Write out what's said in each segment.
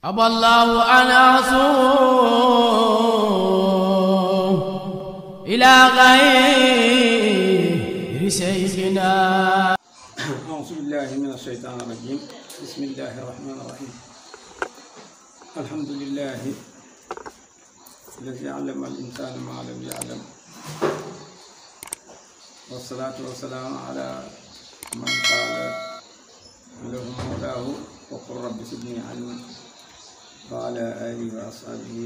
أبى الله أن أصوم إلى غير شيخنا. أعوذ بالله من الشيطان الرجيم. بسم الله الرحمن الرحيم. الحمد لله الذي علم الإنسان ما لم يعلم، والصلاة والسلام على من قال له مولاه وقل رب زدني علما، وعلى آله وأصحابه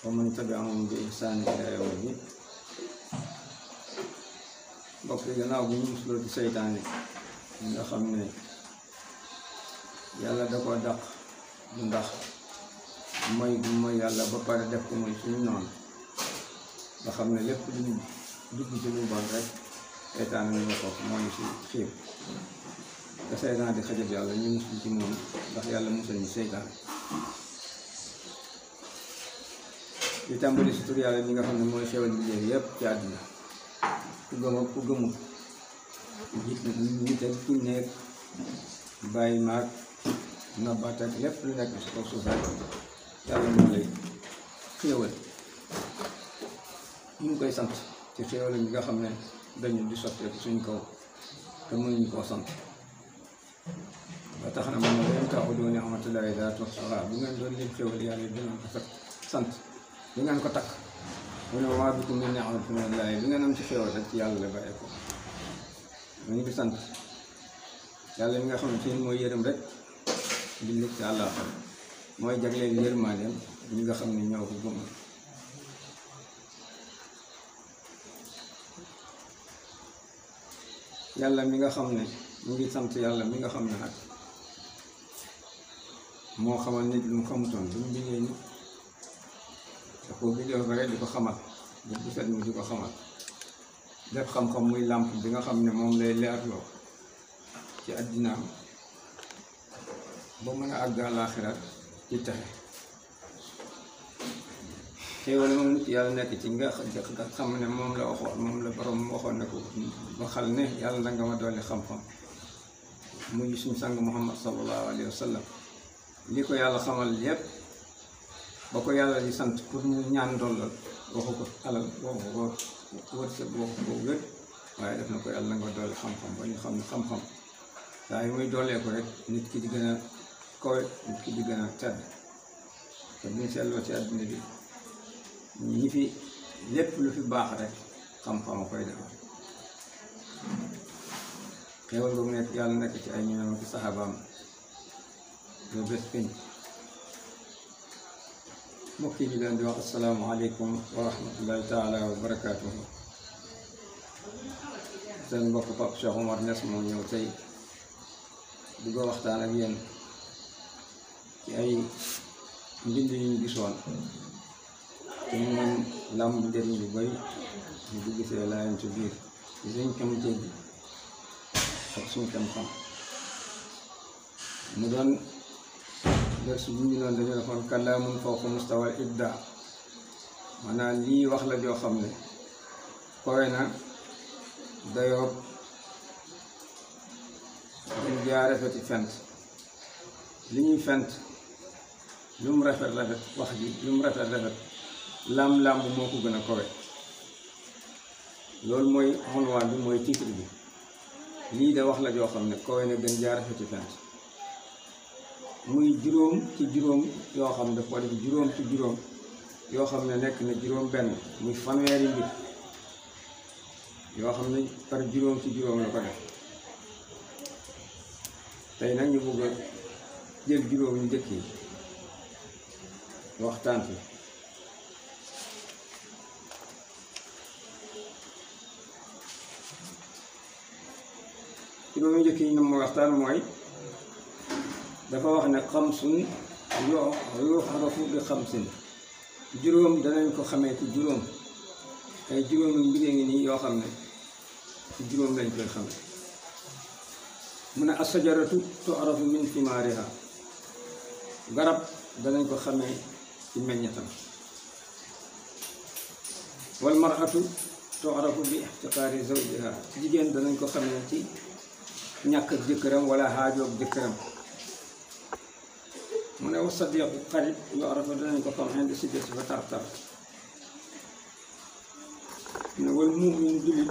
ومن تبعهم بإحسان إلى يوم الدين. mbokk yi gannaaw bu ñu musuloo ci seytaane nga xam ne yàlla da ko dàq du ndax mooy bu mooy yàlla ba pare def ko mooy suñu noonu nga xam ne lépp luñ dugg ci lu bon rek seytaane ñu ko mooy si xiir te seytaane di xajab yàlla ñu musul ci moom ndax yàlla musal ñu seytaane. di tàmbali si tur yàlla ñi nga xam ne mooy xewal bi léegi yëpp ci àddina, ku gëm ak ku gëmul, nit ak ki nekk, bàyyi maag nabaat ak lépp lu nekk si kaw suuf rek yàlla moo lay xéewal. ñu ngi koy sant ci xéewal yi nga xam ne dañu di sotteeku suñ kaw te mënuñu koo sant. ba tax na man leen taxu doon ni'matullaahi laa tuhsaa, bu ngeen doon lim xéewal yàlla dinañ ko sant, bu ngeen ko takk mu ne wa maa bikum min ni'matin fa min Allaahi, bi ngeen am ci xéewal rek ci yàlla la bàyyi ko. ñu ngi sant yàlla mi nga xam ne ci mooy yërëm rek di nekk ci àllaaxira, mooy jagleel yërmandeem ñi nga xam ne ñoo ko gëm. yàlla mi nga xam ne ñu ngi sant yàlla mi nga xam ne nag moo xamal nit lu mu xamutoon lu mu bindee nit da koo bindee ba pare di ko xamal bu set mu di ko xamal, def xam-xam muy làmp bi nga xam ne moom lay leerloo ci àddinaam ba mën a àgg àllaaxira ci texe. xéewal moom nit yàlla nekk ci nga xam ne moom la waxoon, moom la borom waxoon ne ko waxal ne yàlla na nga ma dolli xam-xam, muy suñu sang Muhammad sallallahu alayhi wa sallam. li ko yàlla xamal yépp ba ko yàlla di sant pour ñu ñaan ndollal waxu ko alal, waxu ko wërsëg, waxu ko wér, waaye def na ko yàlla na nga dolli xam-xam ba ñu xam ne xam-xam saa yu muy doolee ko rek nit ki di gën a kowe, nit ki di gën a tedd. te buñ seetloo ci àddina bi ñi fi lépp lu fi baax rek xam-xam a koy defar. xéewal boobu nekk yàlla nekk ci ay ñoom ak saxaabaam yoo bés pénc. mbokk yi ñu leen di wax asalaamaaleykum wa rahmatullahi taala wa barakaatuhu. seen mbokk Pape Cheikh Omar Niass moo ñëw tey bëgg a waxtaan ak yéen ci ay mbind yu ñu gisoon te mu mën làmb njëriñ lu bari ñu dugg see laayam ci biir ci suñ kam jéggi ak suñ kam xam. mu doon ders bu ñu doon dañu defoon kalaamun fawqa mustawal ibda, maanaam lii wax la joo xam ne kowe na dayoo dañ jaa rafeti fent. li ñuy fent lu mu rafet rafet wax ji lu mu rafet rafet lam-lamb moo ko gën a kowe. loolu mooy xonwaan bi, mooy titre bi. lii de wax la joo xam ne kowe na gën jaa rafeti fent. muy juróom ci juróom yoo xam ne daf ko def juróom ci juróom yoo xam ne nekk na juróom benn, muy fanweeri mbir yoo xam ne par juróom ci juróom la ko def. tey nag ñu bëgg a jël juróom yu njëkk yi waxtaan fi. juróom yu njëkk yi ñu ma waxtaan mooy dafa wax ne xamsun yu'rafu bi xamsin, juróom danañ ko xamee ci juróom. ay juróom yu mbir ngi nii yoo xam ne ci juróom lañ koy xamee. mu ne as-sajaratu tu'rafu min thimaariha, garab danañ ko xamee ci meññatam. wal mar'atu tu'rafu bi ihtiqaari zawjiha, jigéen danañ ko xamee ci ñàkk ak jëkkëram wala xaajoog jëkkëram. mu ne wa sadiqu xarit yoo rafa danañ ko xam indi si des fa tar-tar mu ne wal mu'min jullit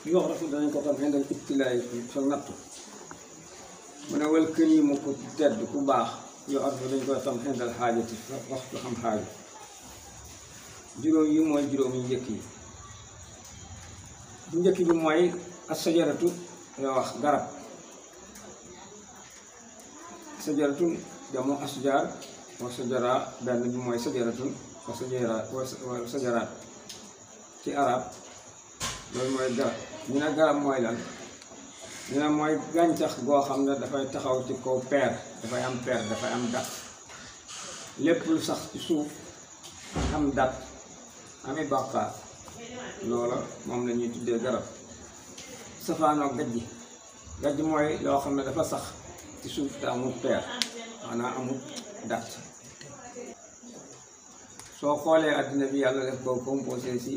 yoo rafa danañ ko xam indi ibtilaay fa nattu mu ne wal kariimu ku tedd ku baax yoo rafa dañ koy xam indal xaajati waxtu xam xaaju juróom yi mooy juróom yu njëkk yi bu njëkk bi mooy as-sajaratu yoo wax garab sajaratun jamu asjar wa sajara benn bi mooy sajaratun wa sajaraat ci arab loolu mooy garab ñu ne garab mooy lan ñu ne mooy gàncax goo xam ne dafay taxaw ci kaw peer dafay am peer dafay am dat lépp lu sax ci suuf am dat ami bàqaar loola moom la ñuy tuddee garab safaanoo gajj mooy loo xam ne dafa sax ci suuf te amul peer maanaam amul dat soo xoolee àddina bi yàlla def ko composé si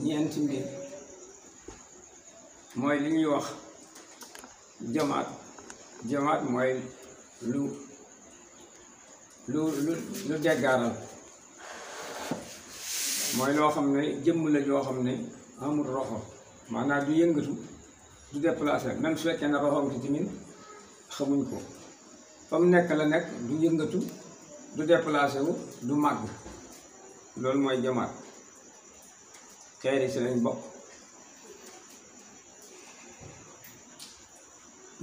ñeenti mbir mooy li ñuy wax jamaat mooy lu deggaaral mooy loo xam ne jëmm la yoo xam ne amul roxo maanaam du yëngatu du déplacé même su fekkee ne roxom ci tamit xamuñ ko fa mu nekk la nekk du yëngatu du déplacé wu du màgg loolu mooy jamaat xeer yi si lañ bokk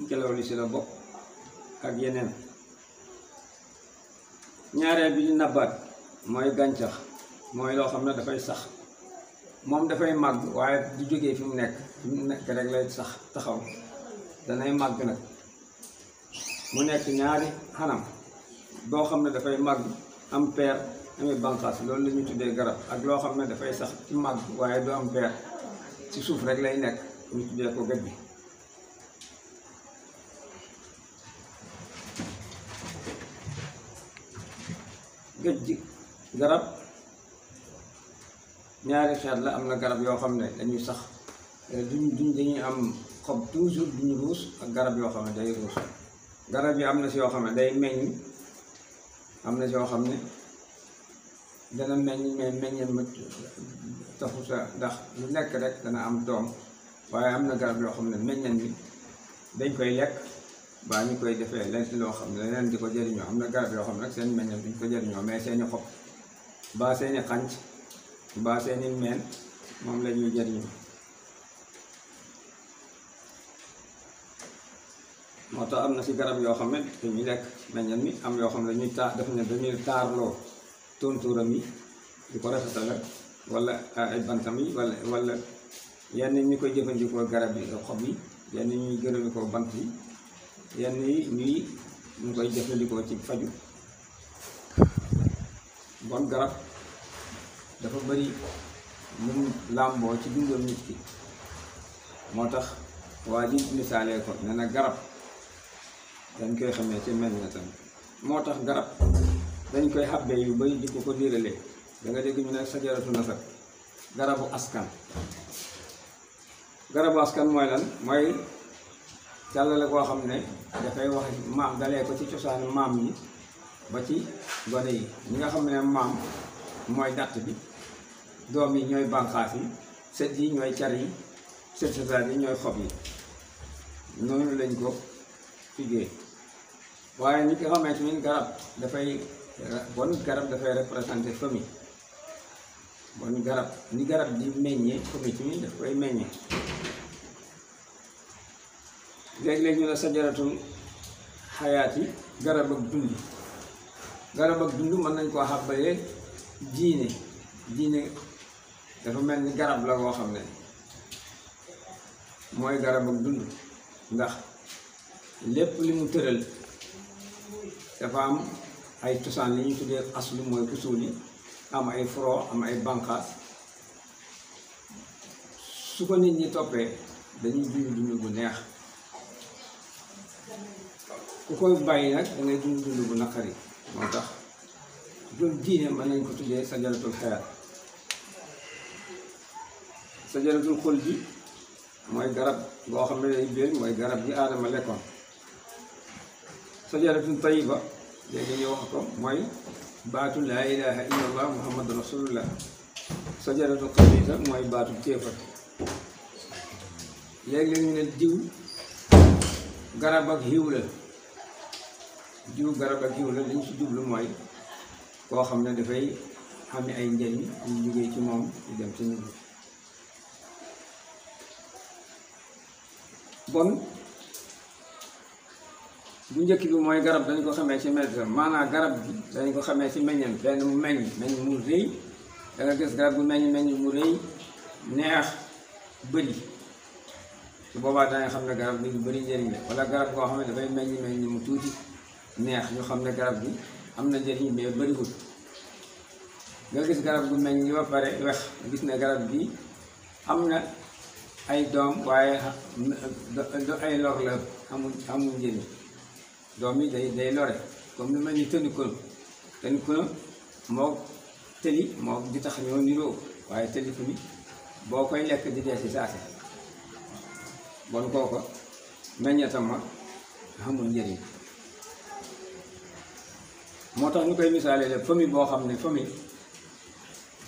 ngelaw li si la bokk ak yeneen ñaareel bi di nabaat mooy gàncax mooy loo xam ne dafay sax moom dafay màgg waaye du jógee fi mu nekk rek lay sax taxaw danay màgg nag mu nekk ñaari xanam boo xam ne dafay màgg am peer ami banqaas loolu la ñuy tuddee garab ak loo xam ne dafay sax ci màgg waaye du am peer ci suuf rek lay nekk ñu tuddee ko gaj bi gëj ji garab ñaari xeet la am na garab yoo xam ne dañuy sax dañuy am xob toujours duñu ruus ak garab yoo xam ne day ruus garab yi am na si yoo xam ne day meññ am na si yoo xam ne dana meññ mais meññeen ma taxu sa ndax lu nekk rek dana am doom waaye am na garab yoo xam ne meññeen bi dañ koy lekk baa ñu koy defee leneen loo xam ne leneen di ko jëriñoo am na garab yoo xam ne nag seen meññeen duñ ko jëriñoo mais seeni xob baa seeni xànc baa seeni meen moom la ñuy jëriñoo moo tax am na si garab yoo xam ne dañuy lekk meññeen mi am yoo xam ne dañuy taar def ne dañuy taarloo tontuuram yi di ko rafetal wala ay bantam yi wala yenn ñi koy jëfandikoo garab yi xob yi yenn ñuy gërëmikoo bant yi yenn yi ñu koy jëfandikoo ci faju bon garab dafa bari lu mu làmboo ci dundam nit ki moo tax waa ji misaalee ko ne na garab dañ koy xamee ci meññetam moo tax garab dañ koy xàbbee yu bari di ko diiralee da nga dégg ñu ne sajaratu nasab garabu askan mooy lan mooy jàllale koo xam ne dafay wax maam dalee ko ci cosaanu maam yi ba ci gone yi ñi nga xam ne maam mooy dàtt bi doom yi ñooy bànqaas yi sët yi ñooy car yi sët sëtaat yi ñooy xob yi noonu lañ ko figgee waaye ñi nga xamante ni garab dafay représenté famille bon garab ni garab di meññee famille ci daf koy meññee léeg-léeg ñu ne sajaratul xayaat yi garab ak dund mën nañ koo xàbbalee diine dafa mel ni garab la boo xam ne mooy garab ak dund ndax lépp li mu tëral dafa am ay cosaan li ñuy tuddee aslu mooy usul yi am ay furo am ay banqaas su ko nit ñi toppee dañuy dund bu neex ku koy bàyyi nag da ngay dund bu naqari moo tax loolu diine mën nañ ko tuddee sajaratul xayaat sajaratul xul bi mooy garab boo xam ne day biir mooy garab gi aadama lekkoon sajaratun tayyiba léegi ñu wax ko mooy baatu laa ilaha illallah muhammadu rasulullah. sajaratun xabiisa mooy baatu kéefar. léegi-léeg ñu ne diw garab ak xiw la, diw garab ak xiw la li ñu si jublu mooy koo xam ne dafay xam ne ay njëriñ ñu jógee ci moom di dem ci nit ñi. bon bu njëkk bi mooy garab dañ ko xamee ci meññeent, maanaam garab bi dañ ko xamee ci meññeent, benn mu meññ mu rëy, da nga gis garab bu meññ mu rëy neex bëri, su boobaa dangay xam ne garab bi lu bëri njëriñ la. wala garab goo xam ne dafay meññ mu tuuti neex, ñu xam ne garab bi am na njëriñ mais bëriwul. nga gis garab gu meññ ba pare wex, gis ne garab bi am na ay doom waaye ay lor la, amul njëriñ. doom yi day lore, comme lu mel ni tënikuno moo tëli moo di tax ñoo niroo, waaye tëliku bi boo koy lekk di dee si saasi. bon kooko meññetam ma amul njëriñ. moo tax ñu koy misaalee la famille boo xam ne famille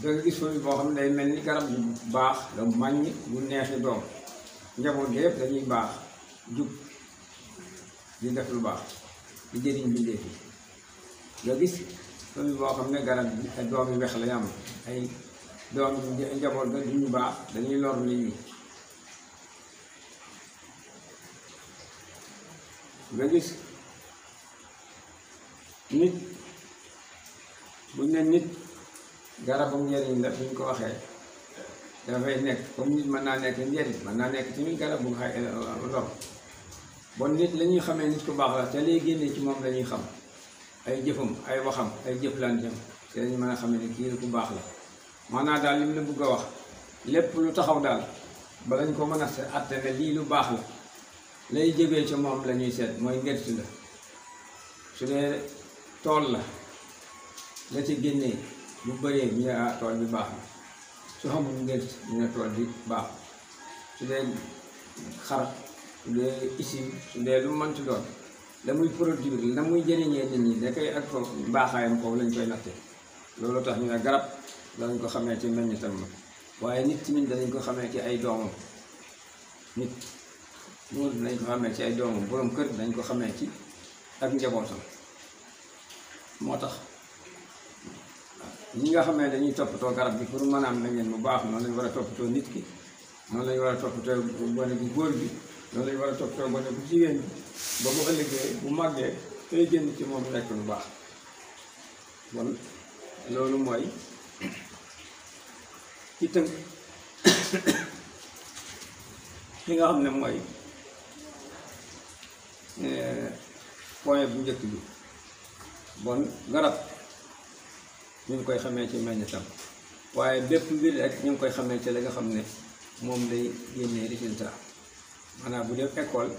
da nga gis famille boo xam ne day mel ni garab yu baax la màññ bu neexi doom, njaboot yëpp dañuy baax jub di def lu baax di jëriñ bindéef yi. nga gis famille boo xam ne garab bi ay doom yu wex la am, ay doom njaboot ga duñu baax, dañuy lor nit ñi. nga gis nit buñ ne nit garabam njëriñ la, buñ ko waxee dafay nekk comme nit mën naa nekk njëriñ, mën naa nekk tamit garab bu xay lor. bon nit la ñuy xamee nit ku baax la te lay génnee ci moom la ñuy xam, ay jëfam ay waxam ay jëflanteem te lañu mën a xamee ne kii ku baax la. maanaam daal li mu la bëgg a wax lépp lu taxaw daal ba lañ ko mën a atte ne lii lu baax la, lay jógee ci moom la ñuy seet, mooy ngërti la. su dee tool la la ci génnee bu bëree ñu ne ah tool bi baax na, su xamul ngërti ñu ne tool bi baax. su dee xar, su dee isim, su dee lu mënti doon la muy produire la muy jëriñee nit ñi da koy ak foofu mbaaxaayam foofu lañ koy natte. loolu tax ñu ne garab danañ ko xamee ci meññitam ma, waaye nit tamit danañ ko xamee ci ay doomam. nit loolu dinañ ko xamee ci ay doomam, borom kër dañ ko xamee ci ak njabootam. moo tax ñi nga xamee dañuy toppatoo garab bi pour mën a am meññeen bu baax, noonu lañ war a toppatoo nit ki, noonu lañ war a toppatoo gone bu góor bi, noonu lañ war a toppatoo gone bu jigéen bi, ba bu ëllëgee bu màggee tey génn ci moom nekk lu baax. bon loolu mooy ci tënk li nga xam ne mooy point bu njëkk bi. bon garab ñu ngi koy xamee ci meññetam, waaye bépp mbir rek ñu ngi koy xamee ci la nga xam ne moom lay génnee résultat. maanaam bu def école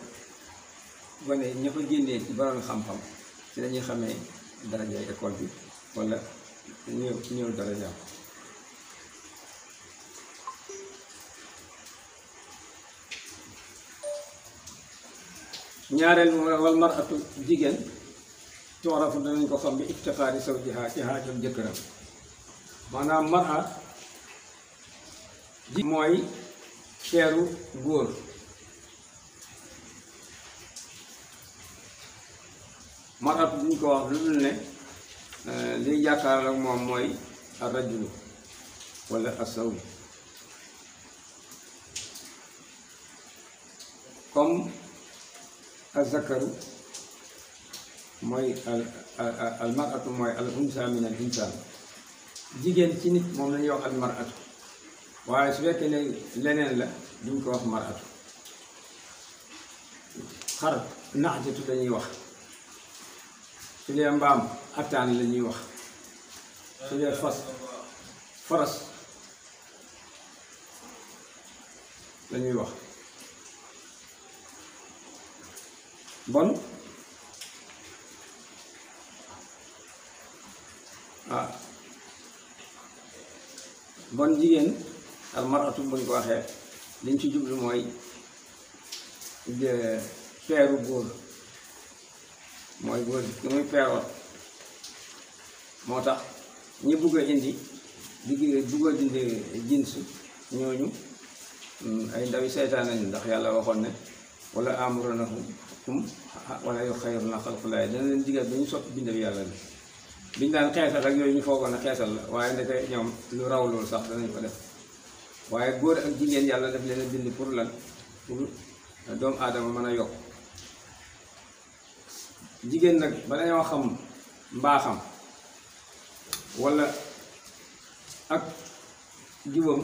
gone ña fa génnee ci borom xam-xam ci lañuy xamee darajaay école bi wala ñëw darajaam. ñaareel wal maratu jigéen tu'rafu danañ ko xam bi iftiqaari zawjiha ci xaajam jëkkëram. maanaam mara ji mooy teeru góor. maratu duñ ko wax lu dul ne liy jàkkaar ak moom mooy ar-rajulu wala as-zawj. comme az-zakaru mooy al maratu mooy al unsa min al insaan. jigéen ci nit moom la ñuy wax al maratu, waaye su fekkee ne leneen la duñ ko wax maratu. xar naxjatu la ñuy wax, su dee mbaam attaan la ñuy wax, su dee fas faras la ñuy wax. bon bon jigéen al maratu buñ ko waxee liñ ci jublu mooy feeru góor. mooy góor gi muy peeroot moo tax ñi bugg a indi bugg a dindi jins ñooñu ay ndawi seytaan lañu ndax yàlla waxoon ne wala amurunahum wala yu xayruna xalqulaay dana leen digal ba ñu soppi bindab yàlla la biñ daan xeesal ak yooyu ñu foogoon a xeesal la waaye ndeke ñoom lu raw loolu sax danañ ko def waaye góor ak jigéen yàlla daf leen a bind pour lan pour doomu aadama mën a yokk jigéen nag bala ñoo xam mbaaxam wala ak jubam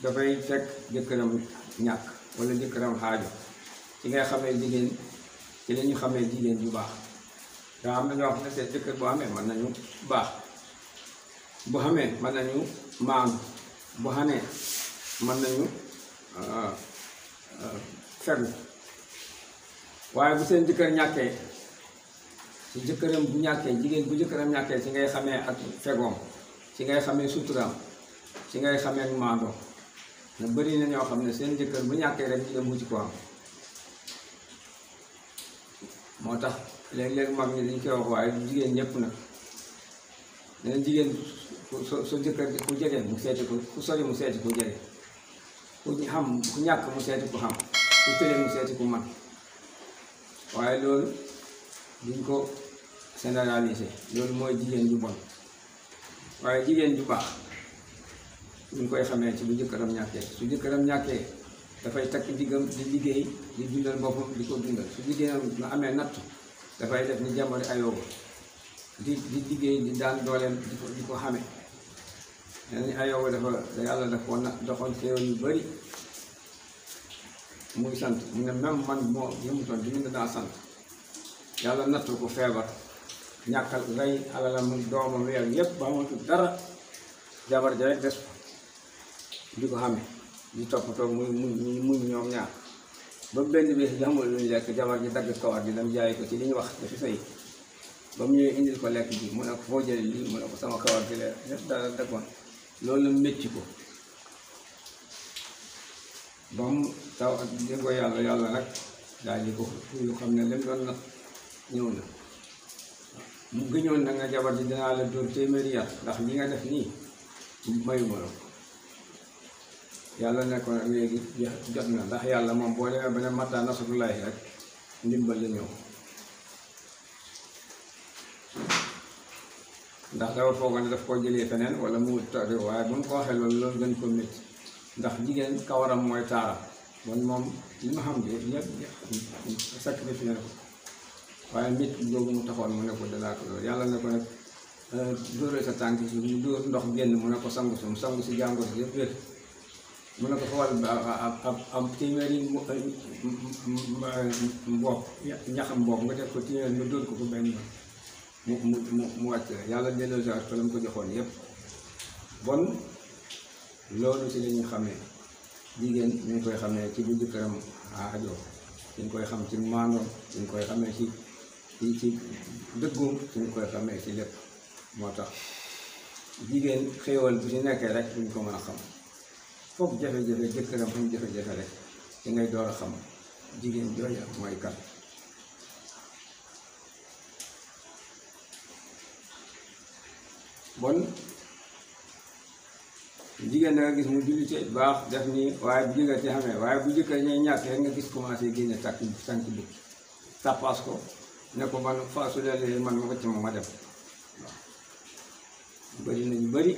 dafay fekk jëkkëram ñàkk wala jëkkëram xaajo ci ngay xamee jigéen ci la ñu xamee jigéen ju baax daa am na ñoo xam ne seen jëkkër boo xamee mën nañu baax bu xamee mën nañu maandu bu xamee mën nañu fegu waaye bu seen jëkkër ñàkkee ci jëkkëram bu ñàkkee jigéen bu jëkkëram ñàkkee ci ngay xamee ak fegoom ci ngay xamee suturaam ci ngay xamee maandoom na bëri na ñoo xam ne seen jëkkër bu ñàkkee rek ñu dem wuti ko am moo tax léeg-léeg mag ñi dañ koy wax waaye jigéen ñëpp nag dana jigéen su jëkkër ku jege mu seeti ko ku sori mu seeti ku jege ku xam ku ñàkk mu seeti ku xam ku tële mu seeti ku man waaye loolu duñ ko généraliser loolu mooy jigéen ju bon waaye jigéen ju baax ñu koy xamee ci bu jëkkëram ñàkkee su jëkkëram ñàkkee dafay takk diggam di liggéey di dundal boppam di ko dundal su jigéenam nga amee natt dafay def ni jàmbari ayooba di liggéey di daan dooleem di ko xame ni ayooba dafa yàlla daf ko doxoon xéewal yu bari muy sant mu ne même man moo yëmutoon di mun daa sant yàlla nattu ko feebar ñàkkal rey alalam doomam weer yépp ba amatul dara jabar ja rek des di ko xame di toppatoo muy ñoom ñaar ba benn bés jamul lu ñu lekk jabar ji dagg kawar bi dem jaay ko ci li ñu wax dafi sëy ba mu ñëwee indil ko lekk bi mu ne ko foo jële lii mu ne ko sama kawar bi leer lépp dara daggoon loolu la métti ko ba mu taw ak di ko yàlla nag daal di ko yu xam ne lim doon na ñëw na mu gëñoon na nga jabar ji dinaa la dóor téeméeri yar ndax li nga def nii mayu ma la ko yàlla ne ko léegi jot na ndax yàlla moom boo demee ba ne mataa nasrullaahi rek ndimbal la ñëw ndax dafa foogoon ne daf koo jëlee feneen wala mu tari waaye bu mu ko waxee loolu gën ko métti ndax jigéen kawaram mooy taaram bon moom li ma xam bi yëpp sacrifié na ko waaye métti boobu mu taxoon mu ne ko danaa ko loolu yàlla ne ko nag dóoree sa tànk si mu dóor ndox génn mu ne ko sangu si mu sangu si jàngoro si yëpp wér mu ne ko fa wàll am téeméeri mboq ñaxam mboq nga def ko téeméer nga dóor ko ko benn mu wàcc yàlla delloo si waat ko la mu ko joxoon yépp bon loolu si la ñuy xamee jigéen ñu ngi koy xamee ci bu jëkkëram aajo ñu koy xam ci maandoom ñu koy xamee ci dëggoom ñu koy xamee ci lépp moo tax jigéen xéewal bu ci nekkee rek duñ ko mën a xam foog jafe-jafe jëkkëram am jafe-jafe rek ci ngay door a xam jigéen jooja mooy kan bon jigéen da nga gis mu jullite baax def nii waaye bu jëkkër ci xamee waaye bu jëkkër ñuy ñàkk rek nga gis commencé génne tànk bukki tàppaas ko ne ko man fa su dee man ma wacc ma dem waaw bëri nañu bëri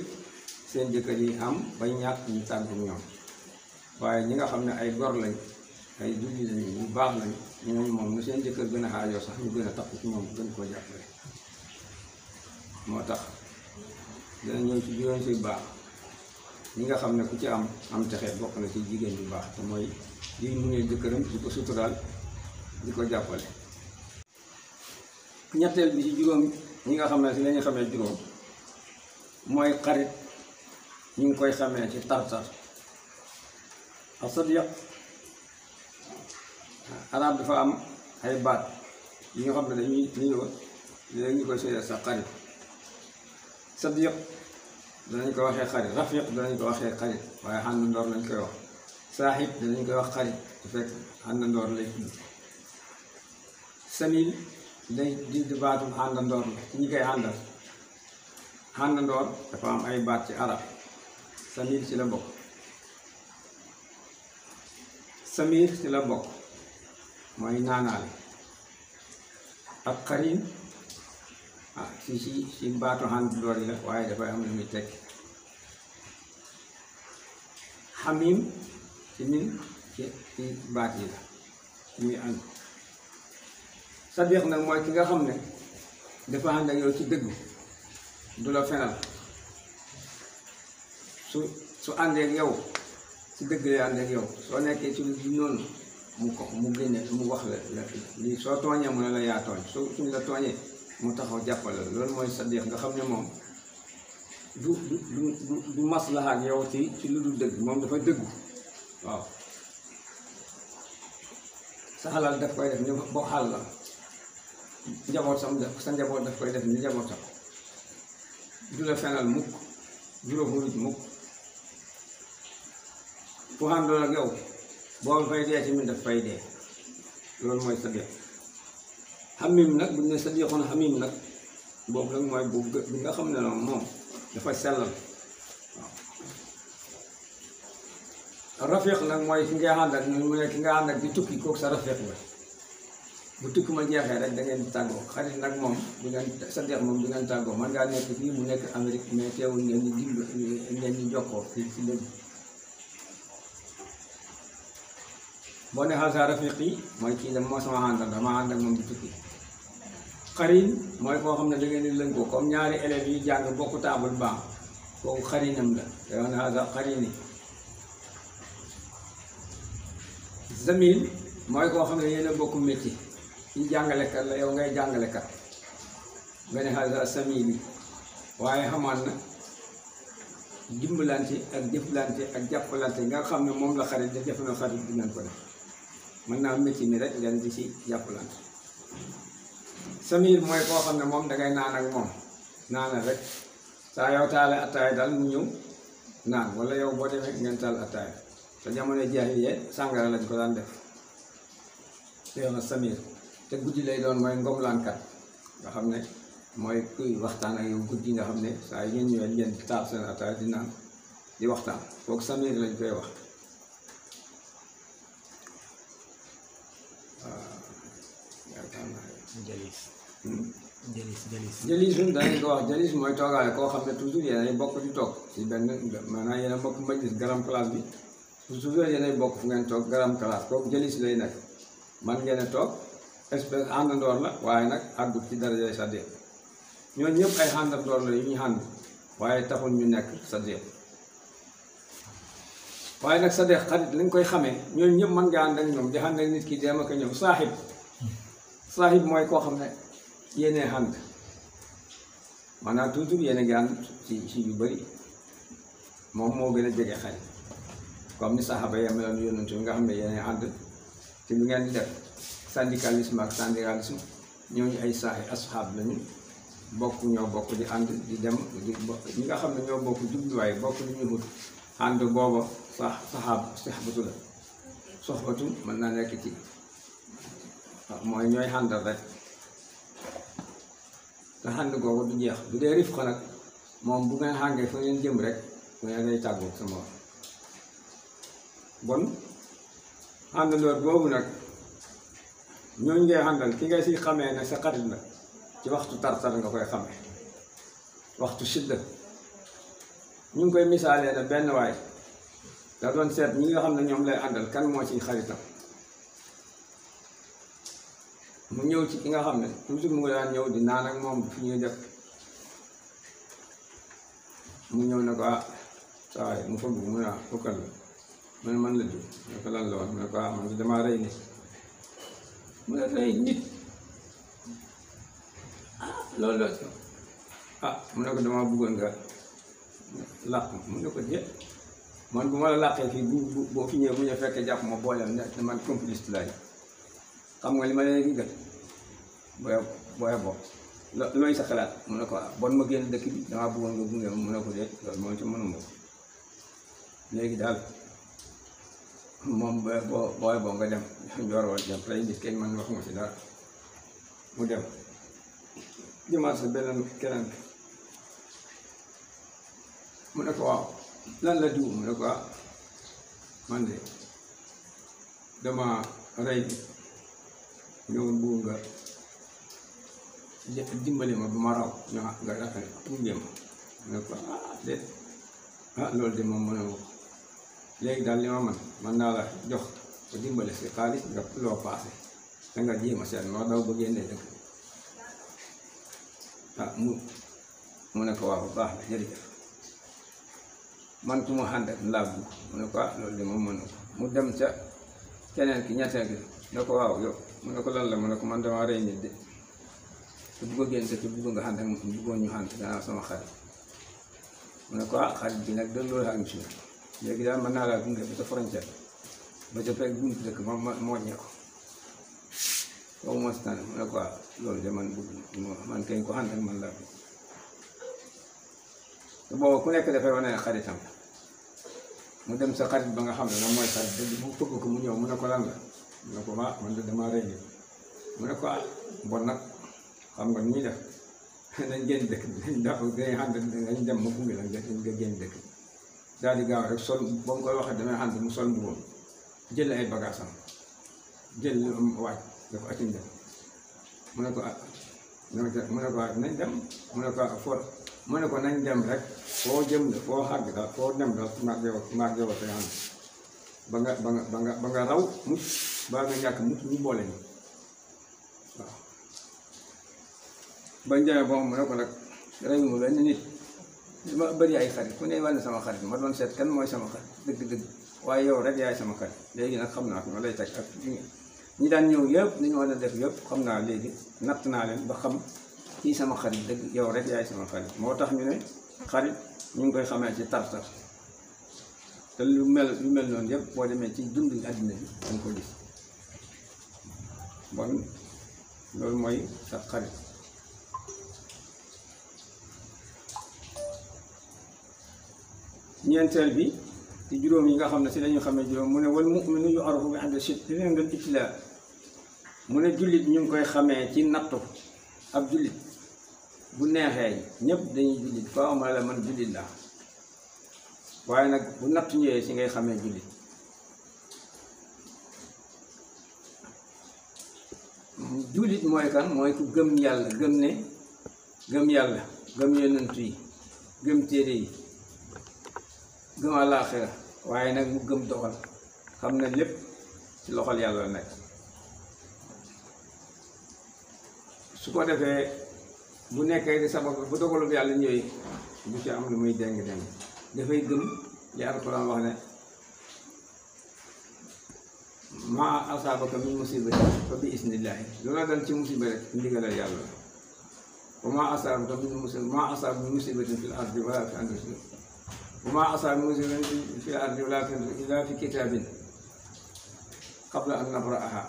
seen jëkkër yi am ba ñàkk ñu tàggu ñoom waaye ñi nga xam ne ay gor lañ ay julli lañ ñu baax lañ ñooñu moom nu seen jëkkër gën a xaajoo sax ñu gën a takku ci moom gën koo jàppale moo tax dina ñëw ci juróom si baax ñi nga xam ne ku ci am texe bokk na ci jigéen bu baax te mooy di mu ne jëkkëram di ko suturaal di ko jàppale ñetteel bi ci juróom ñi nga xam ne si lañu xamee juróom mooy xarit ñu ngi koy xamee ci tartar asadiq arab dafa am ay baat yi nga xam ne dañuy nuyoo léegi ñu koy séddee sa xarit sadiq danañ ko waxee xarit rafiq danañ ko waxee xarit waaye xàndandoor lañ koy wax saaxib danañ koy wax xarit su fekk xàndandoor lay tudd samil day di baatum àndandoor la ci ñi koy àndal àndandoor dafa am ay baat ci arab samir ci la bokk samir ci la bokk mooy naanaale ak xarin si baatu àndandoor yi la waaye dafay am lu muy tekki xamim ci min ci baat yi la muy ànd sadiq nag mooy ki nga xam ne dafa ànd ak yow ci dëggu du la fenal su àndee ak yow ci dëgg lay ànd ak yow soo nekkee ci lu noonu mu génne mu wax la lii soo tooñee mu ne la yaa tooñ suñ la tooñee mu taxaw jàppale la loolu mooy sadiq nga xam ne moom du maslaha ak yow ci lu dul dëgg moom dafa dëggu waaw sa xalal daf koy def ni boo xal la njaboot sa njaboot daf koy def ni njabootam du la fenal mukk du la xuruj mukk fu àndoon ak yow boo fay dee ci min daf fay dee loolu mooy sadiq xamim nag bu ñu ne sadiqoon xamim nag boobu nag mooy bi nga xam ne moom dafa sellal waaw rafiq nag mooy ki nga ànd ak mu ne ki nga ànd ak di tukki kooku sa rafiq la bu tukki ma jeexee rek da ngeen di tàggoo xarit nag moom du ngeen sadiq moom du ngeen tàggoo man ngaa nekk fii mu nekk Amérique mais teewul ngeen di dimb ngeen di jokkoo fii ci léegi boo ne xal sa rafiq yi mooy kii dem moo sama àndal dama ànd ak moom di tukki xarin mooy koo xam ne da ngeen di lëngoo comme ñaari élèves yi jàng bokku taabul baam kooku xarinam la day wax ne xal sa xarini zamil mooy koo xam ne yéen a bokku métier ci jàngalekat la yow ngay jàngalekat nga ne xal sa samili waaye xamaan na dimbalante ak jëflante ak jàppalante nga xam ne moom la xarit da def na xarit di ngeen ko def mën naa métier mi rek ngeen di ci jàppalante samir mooy koo xam ne moom dangay naan ak moom naana rek saa yow taale attaaya daal mu ñëw naan wala yow boo demee ngeen taal attaaya te jamono jaahiliya sàngara lañ ko daan def te yow na samir te guddi lay doon mooy ngomlaankat nga xam ne mooy kuy waxtaan ak yow guddi nga xam ne saa yi ngeen ñëwee ngeen taal seen attaaya di naan di waxtaan kooku samir lañ koy wax jëlis dañu ko wax jëlis mooy toogaale koo xam ne toujours yéenay bokk di toog ci benn maanaam yéen a bokk majlis garam place bi toujours yéenay bokk fu ngeen toog garam place kooku jëlis lay nekk man ngeen a toog espèce àndandoor la waaye nag àggut ci daraja sadiq ñooñu ñëpp ay àndandoor la yu ñu ànd waaye taxul ñu nekk sadiq waaye nag sadiq xarit li nga koy xamee ñooñu ñëpp mën nga ànd ak ñoom di ànd ak nit ki dem ak ñëw saaxib mooy koo xam ne yéenee ànd maanaam toujours yéen a ngi ànd ci yu bëri moom moo gën a jege xarit comme ni saxaaba yi meloon yonent nga xam ne yéenee ànd te lu ngeen di def syndicalisme ak syndicalisme ñooñu ay asxaab lañu ñoo bokk di ànd di dem ñi nga xam ne ñoo bokk jubluwaay bokk lu ñu wut ànd booba saxbatu la soxbatu mën naa nekk ci mooy ñooy àndal rek te ànd googu du jeex bu dee rif ko nag moom bu ngeen xàngee fa ngeen jëm rek mu ne day tàggoog sa moom bon àndandoor boobu nag ñooñu ngay àndal ki ngay si xamee ne sa xarit la ci waxtu tar-tar nga koy xamee waxtu sidda ñu ngi koy misaalee ne benn waay da doon seet ñi nga xam ne ñoom lay àndal kan moo ciy xaritam mu ñëw ci ki nga xam ne toujours mu ngi daan ñëw di naan ak moom fi ñuy def mu ñëw ne ko saa yi mu fëgg mu ne fukkal la mu ne man la diw mu ne ko lan la woon mu ne ko man damaa rey nit mu ne rey nit loolu la mu ne ko damaa bëggoon nga làq mu ne ko jë man bu ma la làqee fii boo fi ñëwee bu ñu fekkee jàpp ma boolem ne man complice laay xam nga li ma leen gën booy bopp looy sa xalaat mu ne ko bon ma génn dëkk bi damaa bëggoon nga gunge mu ne ko déet loolu moom ci mënuma ko léegi daal moom booy boo nga dem njoor wala dem rey nit kenn man wax nga si dara mu dem jëmaat sa beneen keneen mu ne ko waaw lan la diw mu ne ko man de dama rey ñëwoon bu nga dimbali ma ba ma raw ñu nga rafet gunge ma mu ne ko déet loolu de moom mën a wax léegi daal li ma man naa la jox ko dimbale si xaalis nga loo paase da nga jéem a seet moo daw ba génnee dëkk mu ne ko waaw baax na jërëjëf man ku ma ànd ak làbbu mu ne ko loolu de moom mën na ko mu dem ca keneen ki ñetteel gi ne ko waaw yow mu ne ko lan la mu ne ko man dama rey nit de te bugg a génn te bugg nga ànd ak buggoon ñu ànd gannaaw sama xarit mu ne ko xarit bi nag dëlloo ak monsieur léegi daal mën naa laa gunge ba ca frontière ba ca fekk buntu dëkk ma mooñee ko foofu moo si tane mu ne ko loolu de man bëgg man kañ ko ànd ak man laa te boobu ku nekk dafay wane ne xaritam mu dem sa xarit ba nga xam ne nag mooy xarit dëgg mu fëgg ko mu ñëw mu ne ko lan la mu ne ko man de damaa rey nit mu ne ko bon nag xam nga ñuy def nañ génn dëkk bi dañ ànd dañ dem ma gunge la nga génn dëkk bi daal di gaaw rek sol ba mu koy waxee damay ànd mu sol mbubbam jël ay bagages am jël waaj da ko acim dem mu ne ko nañ dem mu ne ko foo mu ne ko nañ dem rek foo jëm de foo xàgg daal foo dem daal maag yow te ànd ba nga raw mucc ba nga ñàkk mucc ñu boole ñu waaw bañ demee boobu mu ne ko nag reyu ma benn nit dama bëri ay xarit ku ne wàll sama xarit ma doon seet kan mooy sama xarit dëgg-dëgg waaye yow rek yaay sama xarit léegi nag xam naa fi ma lay teg ak ñi daan ñëw yëpp ni ñu war a def yëpp xam naa léegi natt naa leen ba xam kii sama xarit dëgg yow rek yaay sama xarit moo tax ñu ne xarit ñu ngi koy xamee ci tar-tar te lu mel noonu yëpp boo demee ci dund àddina bi dañ ko gis bon loolu mooy sa xarit ñeenteel bi ci juróom yi nga xam ne si lañu xamee juróom mu ne wal mu'minu yu'rafu bi hadda shit li leen doon ibtilaa mu ne jullit ñu ngi koy xamee ci nattu ab jullit bu neexee ñëpp dañuy jullit foo ma la man jullit laa waaye nag bu nattu ñëwee si ngay xamee jullit jullit mooy kan mooy ku gëm yàlla gëm yàlla gëm yonent yi gëm téere yi gëm àllaaxira waaye nag mu gëm dogal xam ne lépp ci loxol yàlla la nekk su ko defee bu nekkee di sabab bu dogalub yàlla ñëwee du ci am lu muy déng dafay gëm li Alxuraan wax ne maa asaabaka min musibatin fa bi isnillaahi loola dal ci musiba rek ndigalal yàlla la wa maa asaabaka min musibatin fil ardi wala fi anfusihim wa maa asaaba min musibatin fil ardi wala fi anfusihim illaa fi kitaabin qabla an nabra'ahaa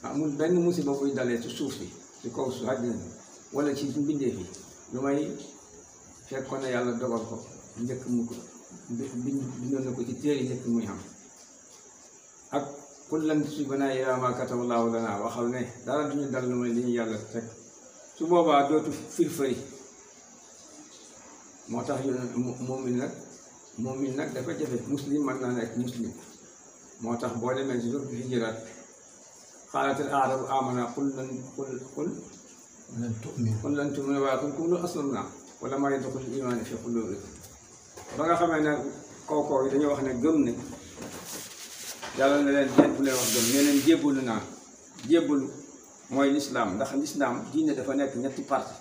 amul benn musiba buy dalee ci suuf si ci kaw su àddina bi wala ci mbindeef yi lu may fekkoon na yàlla dogal ko njëkk mu ko bindoon na ko ci téere njëkk muy xam ak qul lan tusiibanaa illaa maa kataba Allaahu lanaa waxal ne dara duñu dal lu may li ñu yàlla teg su boobaa dootu firfëri moo tax moomin nag dafa jafe muslim mën naa nekk muslim moo tax boo demee ci suuratul Hijraat qaalatil a'raabu aamanaa qul lan tu'minuu waaye qul quuluu aslamnaa wa lammaa yadxulil iimaanu fii quluubikum ba nga xamee ne kaw yi dañoo wax ne gëm ne yàlla na leen bu leen wax gëm ne leen jébbalu naa jébbalu mooy lislaam ndax lislaam diine dafa nekk ñetti parti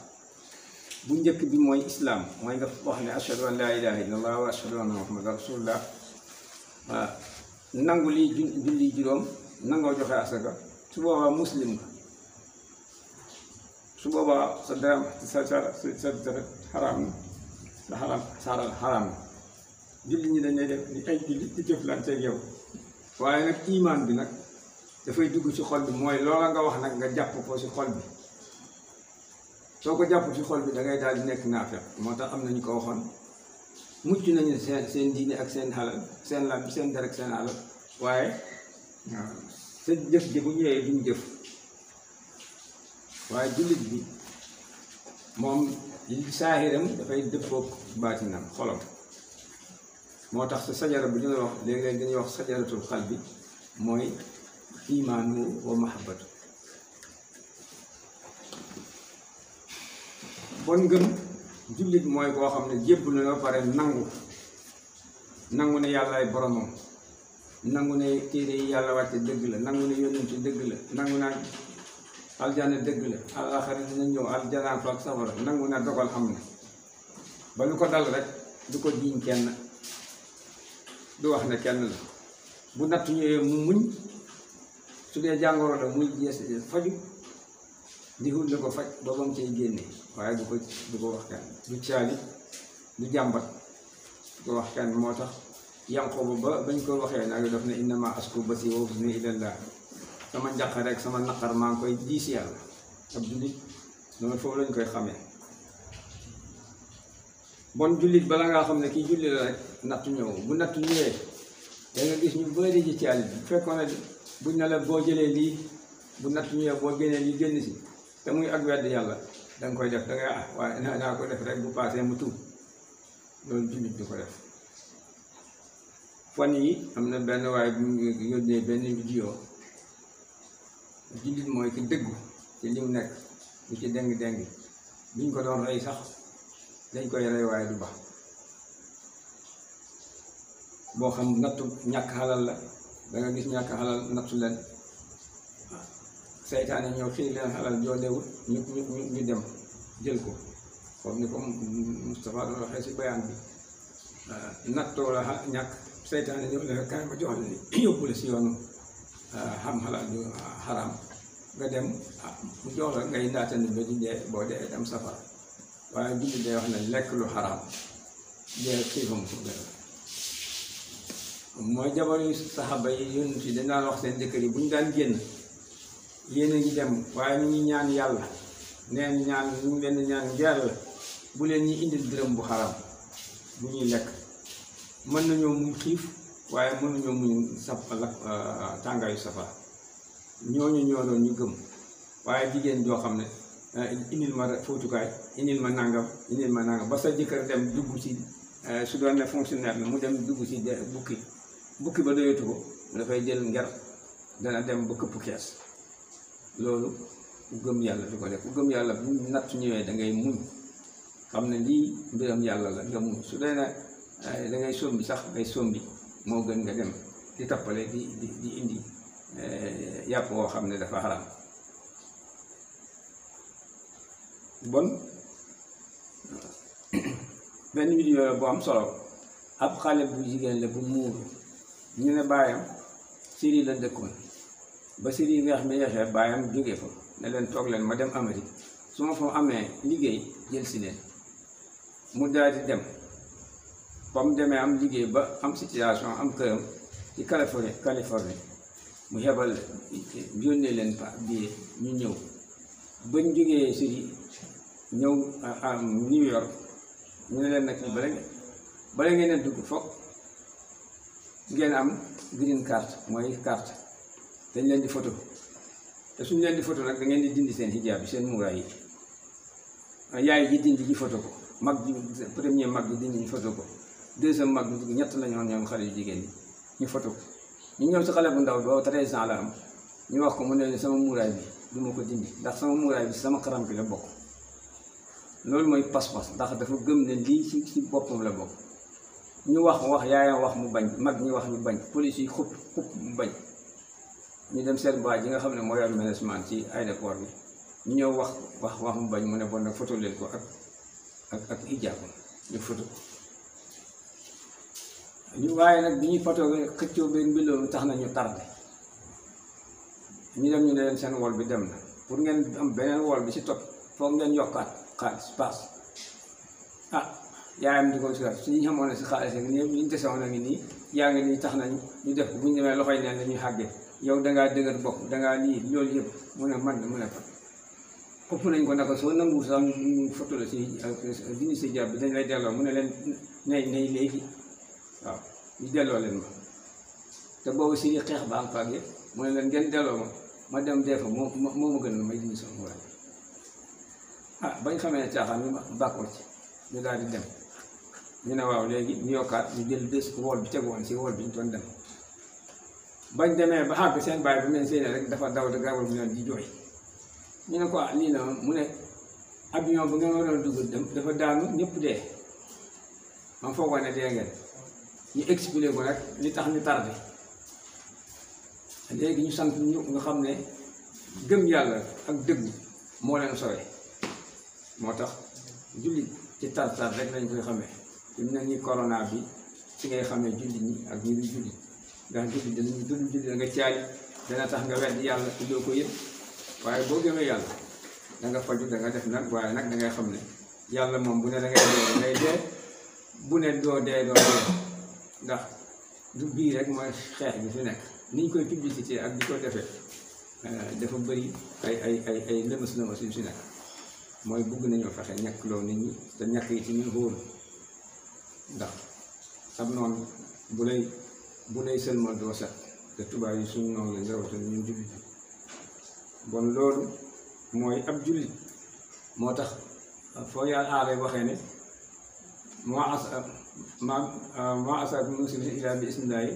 bu njëkk bi mooy islaam mooy nga wax ne ashhadu an laa ilaaha illallah wa ashhadu anna muhammadan rasulullah waaw nangu lii julli juróom nangoo joxe asaka su boobaa muslim nga su boobaa sa dara sa xaraam na sa xaraam na julli ñi dañuy def ni ay julli di jëflante ak yow waaye nag imaan bi nag dafay dugg ci xol bi mooy loola nga wax nag nga jàpp ko ci xol bi soo ko jàpp ci xol bi da ngay daal di nekk naafeq moo tax am nañu ko waxoon mucc nañu seen diine ak seen xalal seen lam seen der ak seen alal waaye waaw sa jëf ji bu ñëwee duñ jëf waaye jullit bi moom li saahiram dafay dëppoog baatinam xolam moo tax sa sajara bi dina wax léeg-léeg dañuy wax sajaratul xal bi mooy imaanu wa mahabbatu bon ngëm jullit mooy koo xam ne jébbalu na ba pare nangu ne yàllaay boromam nangu ne téere yi yàlla wàcce dëgg la nangu ne yonent dëgg la nangu naa aljana dëgg la alaxira dina ñëw aljana ak safara nangu na dogal xam ne ba lu ko dal rek du ko jiiñ kenn du wax ne kenn la bu natt ñëwee mu muñ su dee jàngoro la muy jees faju di hul la ko faj ba bam cay génne waaye du ko wax kenn du caali du jàmbat du ko wax kenn moo tax Yanqooba ba bañ ko waxee nag daf ne innama asku basi wa huzni ilallah sama njaq rek sama naqar maa ngi koy diis yàlla ab jullit loolu foofu lañ koy xamee bon jullit bala ngaa xam ne kii jullit la rek nattu ñëw bu nattu ñëwee da nga gis ñu bëri ji ci àll bi bu fekkoon ne buñ ne la boo jëlee lii bu nattu ñëwee boo génnee lii génn si te muy ak wedd yàlla da nga koy def da ngay waaye naa ko def rek bu paasee mu tuub loolu jullit du ko def fan yi am na benn waaye bu ñu yónnee benn vidéo jullit mooy ki dëggu ci li mu nekk du ci déng-déng buñ ko doon rey sax dañ koy rey waaye du baax boo xam nattu ñàkk xalal la da nga gis ñàkk xalal nattu leen seytaane ñëw fii leen xalal joodewut ñu dem jël ko comme ni ko Moustapha doon waxee si bayaan bi nattoo la ñàkk seytaane ñëw la kaay ma jox la ni yóbbu la si yoonu xam xalal ju xaraam nga dem mu jox la ngay ndaatani ba di dee boo dee dem safara waaye julli day wax ne lekk lu xaraam dee xiifam fu gën mooy jabar yu saxaba yi yonent yi dañ daan wax seen jëkkër yi bu ñu daan génn yéen a ngi dem waaye ñu ngi ñaan yàlla neen ñaan ñu ngi leen ñaan yàlla bu leen ñi indil dërëm bu xaraam bu ñuy lekk mën nañoo muñ xiif waaye mën nañoo muñ tàngaayu safara ñooñu ñoo doon ñu gëm waaye jigéen joo xam ne indil ma fóotukaay indil ma nangam ba sa jëkkër dem dugg ci su doon ne fonctionnaire la mu dem dugg ci bukki ba doyatu ko dafay jël nger dana dem ba këpp kees loolu ku gëm yàlla du ko def ku gëm yàlla bu natt ñëwee da ngay muñ xam ne lii mbiram yàlla la nga muñ su dee ne da ngay sombi sax ngay sombi moo gën nga dem di tappale di indi yàpp woo xam ne dafa xaraam bon benn vidéo la bu am solo ab xale bu jigéen la bu muuru ñu ne baayam Syrie la dëkkoon ba Syrie nga xam ne yaxee baayam jógee fa ne leen toog leen ma dem Amérique su ma fa amee liggéey jël si leen mu daal di dem ba mu demee am liggéey ba am situation am këram ci Californie mu hebal yónnee leen billet ñu ñëw bañ jógee Syrie ñëw New York ñu ne leen nag bala ngeen a dugg foog ngeen am green card mooy carte dañ leen di photo te suñ leen di photo nag da ngeen di dindi seen hijab bi seen muuraay yi yaay ji dindi ji photo ko mag ji premier mag bi dindi ñu photo ko deuxième mag bi ñett la ñoom xale yu jigéen ñi ñu photo ko ñu ñëw si xale bu ndaw boobu 13 ans la am ñu wax ko mu ne sama muuraay bi du ma ko dindi ndax sama muuraay bi sama xaram bi la bokk loolu mooy pas-pas ndax dafa gëm ne lii ci boppam la bokk ñu wax yaayam wax mu bañ mag ñi wax ñu bañ police yi xupp mu bañ ñu dem seen baay ji nga xam ne moo yor management ci aéroport bi ñu ñëw wax mu bañ mu ne bon nag photo leen ko ak hijab ñu photo ñu waaye nag bi ñuy photo xëccoo beeg mbiloolu tax na ñu tardé ñu dem ñu ne leen seen wol bi dem na pour ngeen am beneen wol bi ci topp foog ngeen yokkaat xaalis paas yaayam di ko si su ñu xamoon ne si xaalis ak nii ñu desewoon a ngi nii yaa ngi nii tax nañ ñu def bu ñu demee loxoy neen la ñuy xàggee yow dangaa dëgër bopp dangaa lii loolu yëpp mu ne man mu ne ko ëpp nañ ko naka soo nanguwul sax ñu photo la si dindi si jàpp bi dañ lay delloo mu ne leen nay léegi waaw ñu delloo leen ma te boobu si xeex ba am faak yëpp mu ne leen ngeen delloo ma dem dee fa moo ma gën a may dindi sama waay ah bañ xamee ne caaxaan ñu bàkkoo ci ñu daal di dem ñu ne waaw léegi ñu yokkaat ñu jël des wool bi tegu woon si wool bi ñu doon dem bañ demee ba xàgg seen baay bi leen séenee rek dafa daw da gawal bu leen di jooy ñu ne ko ah lii la mu ne avion bu ngeen waroon dugg dem dafa daanu ñëpp dee man foogoon ne dee ngeen ñu expliqué ko rek li tax ñu tardé léegi ñu sant ñu nga xam ne gëm yàlla ak dëgg moo leen sowee moo tax jullit ci tar-tar rek lañ koy xamee fi mu ne nii corona bi ci ngay xamee jullit ñi ak ñi dul jullit ndax jullit danañu dul jullit da nga caali dana tax nga weddi yàlla te doo ko yëpp waaye boo gëmee yàlla da nga faju da nga def nag waaye nag da ngay xam ne yàlla moom bu ne da ngay dee bu ne doo dee ndax du bii rek mooy xeex bi fi nekk ni ñu koy publicité ak di ko defee dafa bëri ay lëmas yu si nekk mooy bugg nañoo fexe ñàkk loo nit ñi te ñàkk yi ci ñu wóoru ndax sab noonu bu lay sëlmal doo set te tubaab yi suñu noonu lañ rawatina ñun jullit bon loolu mooy ab jullit moo tax foo yàlla aaree waxee ne maa asaaba min musiibatin illaa bi ismillaahi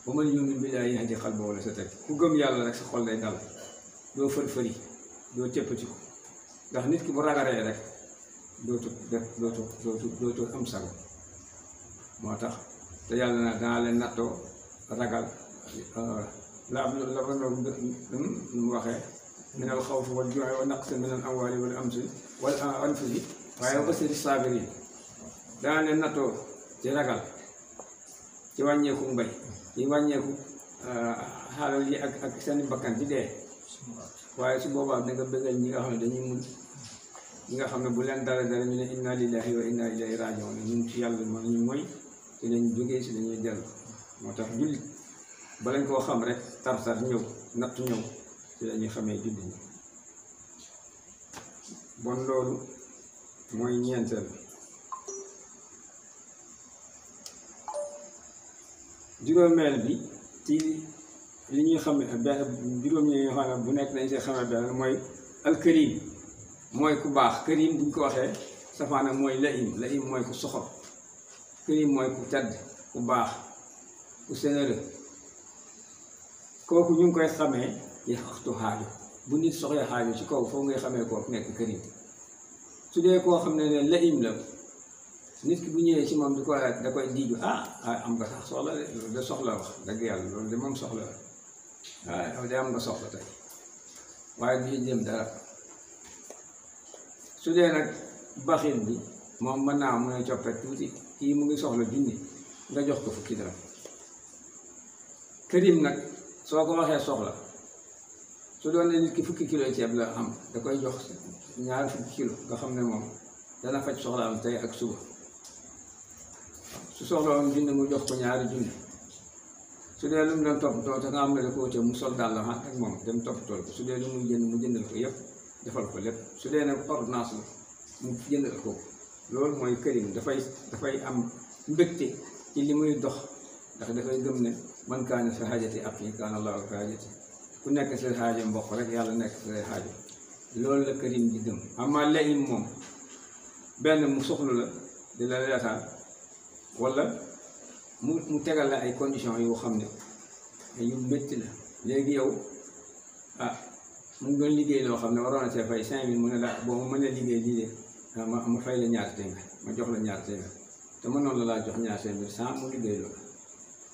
wa man yu'min billaahi yahdi qalbahu wala sa teg ku gëm yàlla rek sa xol day dal doo fëri doo cëppati ko ndax nit ki bu ragalee rek dootu am sago moo tax te yàlla na danaa leen nattoo ragal mu waxee minal xawfi wal juu'i wa naqsin minal amwaali wal anfusi waaye wa bashiri saabiriin danaa leen nattoo ci ragal ci wàññeeku mbay ci wàññeeku xaalal yi ak seen bakkan ci dee waaye su boobaa da nga bëggal ñi nga xam ne dañuy mun ñi nga xam ne bu leen dara ñu ne inna lillahi wa inna ilayhi raaji'uun ñun ci yàlla moo ñu mooy ci lañ jógee si dañuy dellu moo tax jullit balañ koo xam rek tar-tar ñëw nattu ñëw ci lañuy xamee jullit ñi bon loolu mooy ñeenteel bi juróomeel bi ci li ñuy xamee benn juróom yi nga xam ne bu nekk nañ see xamee benn mooy alkarim mooy ku baax karim buñ ko waxee safaana mooy laim mooy ku soxor karim mooy ku tedd ku baax ku sénéreux kooku ñu ngi koy xamee yi waxtu xaajo bu nit soxee xaajo ci kaw foofu ngay xamee kooku nekk karim su dee koo xam ne laim la nit ki bu ñëwee ci moom di ko laaj da koy diiju am nga sax soxla de loolu de soxla wax dëgg yàlla loolu de moom soxla la yow de am nga soxla tey waaye du jëm dara su dee nag baxil bi moom mën naa mu ne coppet tuuti kii mu ngi soxla junni nga jox ko fukki dara kërim nag soo ko waxee soxla su doon ne nit ki fukki kilo ceeb la am da koy jox ñaari fukki kilo nga xam ne moom dana faj soxla am tey ak suba su soxla woon junni mu jox ko ñaari junni su dee lu mu doon toppatoo te nga xam ne da ko wute mu sol daal la ak moom dem toppatoo ko su dee lu muy jënd mu jëndal ko yëpp defal ko lépp su dee nag ordonnance la mu jëndal ko loolu mooy kërim dafay am mbégte ci li muy dox ndax dafay gëm ne man kaana fi xaajati ak yi kaana Allaahu fi xaajati ku nekk sa xaajo mbokk rek yàlla nekk sa xaajo loolu la kërim di gëm amaa laim moom benn mu soxla la di la reetaan wala mu tegal la ay conditions yoo xam ne yu métti la léegi yow mu ngi doon liggéey loo xam ne waroon na see fay 5000 mu ne la boo ma mënee liggéey lii de ma fay la ñaar téeméer ma jox la ñaar téeméer te mënoon la laa jox ñaar téeméer sans mu liggéey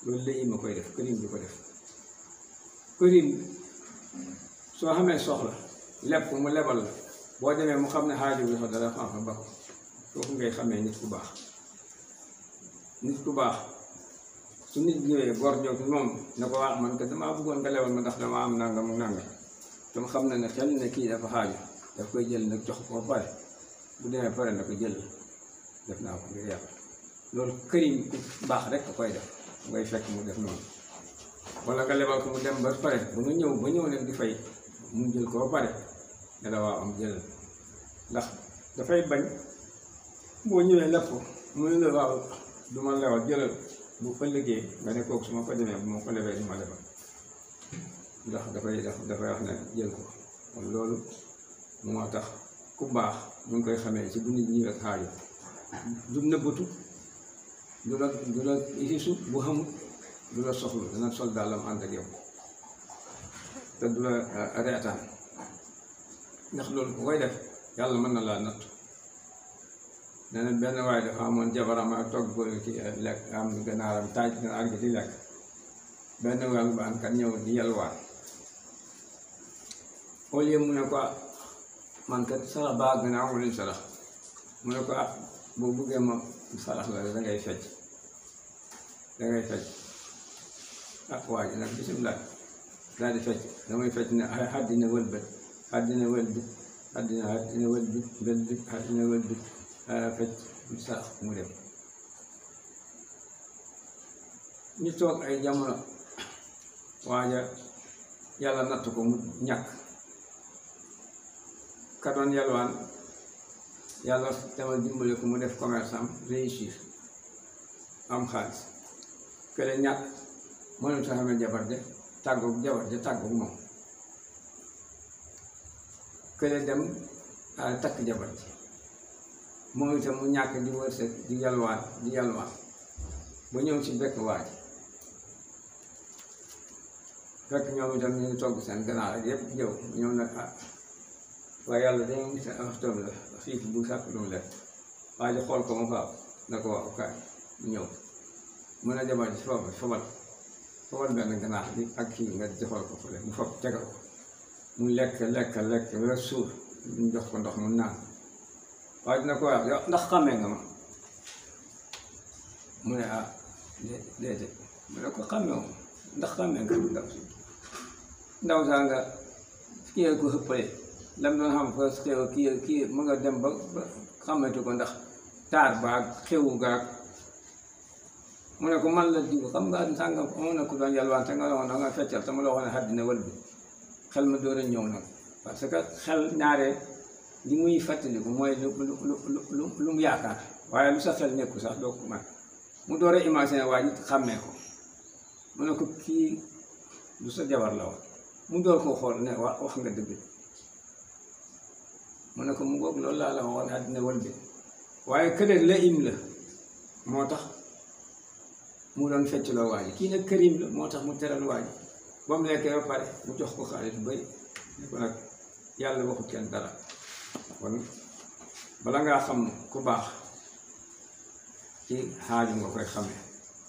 loolu la ma koy def kërim bi ko def kërim soo xamee soxla leb ko mu lebal la boo demee mu xam ne xaaju bi sax dara xam ba ko foofu ngay xamee nit ku baax su nit ñëwee gor jóg moom ne ko wax man que damaa bëggoon nga lebal ma ndax damaa am nangam ak nangam dama xam ne xel ne kii dafa xaaju daf koy jël nag jox ko pare bu demee pare na ko jël def naa ko ngir yàlla loolu kërim ku baax rek a koy def ngay fekk mu def noonu wala nga lebal ko mu dem ba pare ba ñëw nag di fay mu jël ko ba pare ne la waaw am jël ndax dafay bañ boo ñëwee lepp ko mu ne la waaw du ma lewal jëlal bu ëllëgee nga ne kooku su ma ko demee bu ma ko lebee du ma lebal ndax dafay wax ne jël ko kon loolu moo tax ku baax ñu ngi koy xamee ci bu nit ñi ak xaajo du nëbbatu du la isu bu xamul du la soxla dana sol dàllam ànd ak yow te du la reetaan ndax loolu bu koy def yàlla mën na laa nattu nee na benn waaye dafa amoon jabaram ak togg ko ci lekk am gannaaram taaj ganaar gi di lekk benn wàllu baan kat ñëw di yalwaan au lieu mu ne ko man kat sarax baa gën a amul sarax mu ne ko boo buggee ma sarax la dangay fecc waa ji nag bisimilah daal di fecc damay fecc ne àddina wëlbët àddina wëlbët àddina wëlbët fecc sarax mu dem ñu toog ay jamono waaja yàlla natt ko mu ñàkk ka doon yalwaan yàlla demal dimbale ko mu def commerce am réussir am xaalis kële ñàkk mënul sa xamee jabar ja tàggoog moom kële dem takk jabar ji moom itam mu ñàkk di wërsëg di yalwaan ba ñëw ci bekk waaj fekk ñoom itam ñu ngi togg seen ganaar ak yëpp jëw ñëw nag waaye yàlla dañoo gis ne waxtoom la xiif bu sàkk lu mu lekk waaye xool ko mu faaw na ko waaw kaay ñëw mën a jabar ji fobal benn ganaar bi ak kii nga defal ko fële mu fob tegal ko mu lekk ba suur ñu jox ko ndox mu naan waaye dina ko waaw yow ndax xàmmee nga ma mu ne déedéet mu ne ko xàmmee wu ndax xàmmee nga ndaw saa nga kii ko xëppale lam doon xam parce que kii mu nga dem ba xamatu ko ndax taar baag xewu gaag mu ne ko man la diw xam nga sàngam amoon na ku doon yalwaan te nga la waxoon da nga feccal te ma la waxoon ne àddina wël bi xel ma door a ñëw nag parce que xel ñaare li muy fàttaliku mooy lu mu yaakaar waaye lu sa xel nekku sax doo ko man mu door a imaginer waa ji xàmmee ko mu ne ko kii du sa jabar la woon mu door koo xool ne wax nga dëgg mu ne ko mu ngoog loolu laa la waxoon àddina wël bi waaye kële la im la moo tax mu doon fecc loo waa ji kii nag kërim la moo tax mu teral waa ji ba mu lekkee ba pare mu jox ko xaalis bu bëri ne ko nag yàlla waxut kenn dara kon bala ngaa xam ku baax ci xaaju nga koy xamee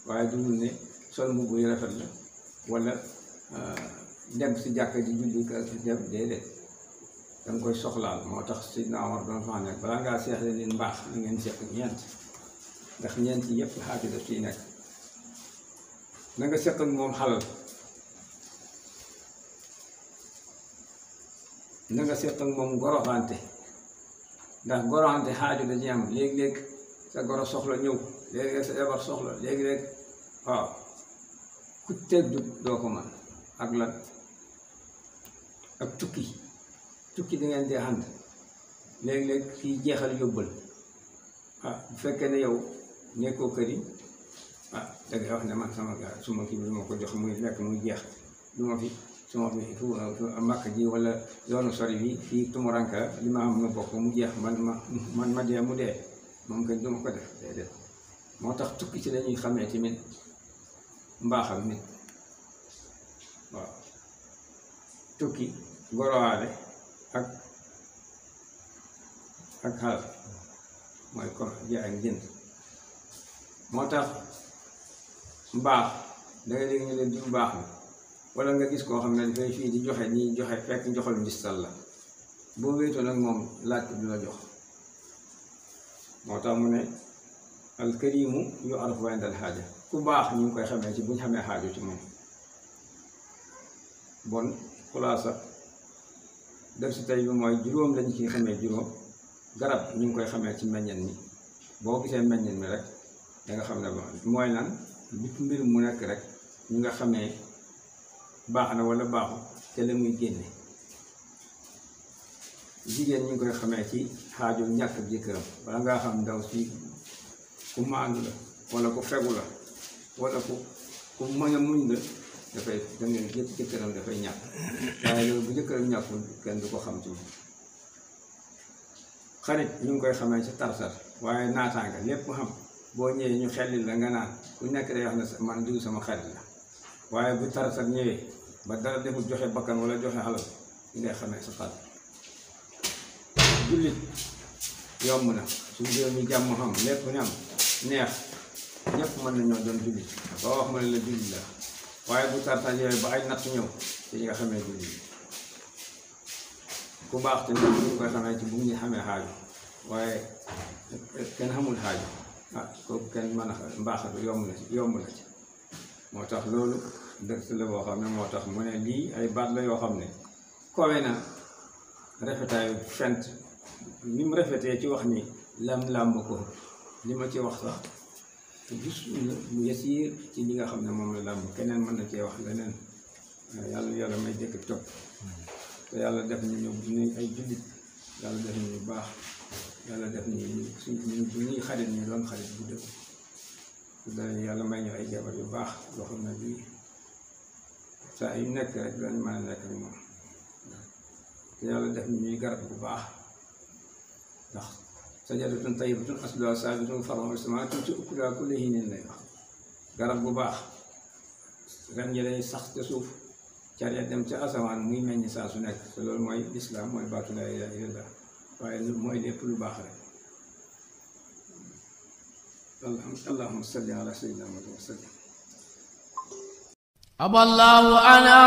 waaye dugul ne sol mbubb yu rafet la wala dem si jàkka ji julli ka dem déedéet danga koy soxlaal moo tax Seydina Omar doon wax ne balaa ngaa seexle nit mbaax na ngeen seq ñeent ndax ñeent yi yëpp xaaju daf ciy nekk na nga seq ak moom xalal na nga seq ak moom goroxante ndax goroxante xaaju da ci am léeg-léeg sa goro soxla ñëw léeg-léeg sa jabar soxla léeg-léeg waaw ku teddu doo ko man ak lan ak tukki da ngeen di ànd léeg-léeg fii jeexal yóbbal bu fekkee ne yow nekkoo kër yi dangay wax ne man sama gaa suma kii bi du ma ko jox muy lekk muy jeex du ma fi suma fi fu màkk ji wala yoonu sori bi fii tumuranka li ma am na bokk mu jeex man ma dee mu dee moom kay du ma ko def déedéet moo tax tukki ci lañuy xamee tamit mbaaxam nit waaw tukki gorowaale ak xalal mooy ko jaay ak jënd moo tax mbaax dangay dégg ñu leen di mbaax la wala nga gis koo xam ne dafay fii di joxe ñiy joxe fekk njoxal ndistal la boo wéetoo nag moom laaj ko du la jox moo tax mu ne alkarimu yu arafu indal xaaja ku baax ñu ngi koy xamee ci bu ñu xamee xaajo ci moom bon xulaasa def si tey bi mooy juróom lañu ciy xamee juróom garab ñu ngi koy xamee ci meññeen mi boo gisee meññeen mi rek da nga xam ne mooy lan bépp mbir mu nekk rek ñu nga xamee baax na wala baaxu te la muy génne jigéen ñu ngi koy xamee ci xaaju ñàkk jëkkëram wala ngaa xam ndaw si ku maandu la wala ku fegu la wala ku mën a muñ la dafay dangay jëkkëram dafay ñàkk waaye loolu bu jëkkëram ñàkkul kenn du ko xam ci moom xarit ñu ngi koy xamee ci tarsar waaye naataanga lépp xam boo ñëwee ñu xelli la nga naan ku nekk day wax ne man diw sama xarit la waaye bu tarsar ñëwee ba dara deful joxe bakkan wala joxe xalal ñu ngay xamee sa xarit jullit yomb na suñu réew mi jàmm xam lépp ñu am neex ñëpp mën nañoo doon jullit boo wax ma ne la jullit la waaye bu tarsar yooyu ba ay natt ñëw te ñi nga xamee jullit ku baax te ñu ngi koy xamee ci bu ñu xamee xaaju waaye kenn xamul xaaju ah kooku kenn mën a mbaaxal yomb na ci moo tax loolu dëgg la boo xam ne moo tax mu ne lii ay baat la yoo xam ne kowe na rafetaayu fent ni mu rafetee ci wax ni làmb ko li ma ci wax sax te gis mu yasiir ci li nga xam ne moom la làmb keneen mën na cee wax leneen yàlla may dëkk topp te yàlla def ñu ay jullit yàlla def ñu baax yàlla def ñu ñuy xarit ñu doon xarit bu dëgg dana yàlla may ñu ay jabar yu baax loo xam ne bii saa yu nekk rek dañ mën a nekk ak moom te yàlla def ñu ñuy garab bu baax ndax sajadatun tayyibatun asluha saabitun far'uha as-samaa tu'ti ukulaha kulla hiinin lay wax garab bu baax ren yi day sax ca suuf car ya dem ca asamaan muy meññ saa su nekk te loolu mooy lislaam mooy baatu laa ilaaha illallaah waaye mooy lépp lu baax rek allahumma salli ala sayyidina Muhammad wa sallim aballahu ana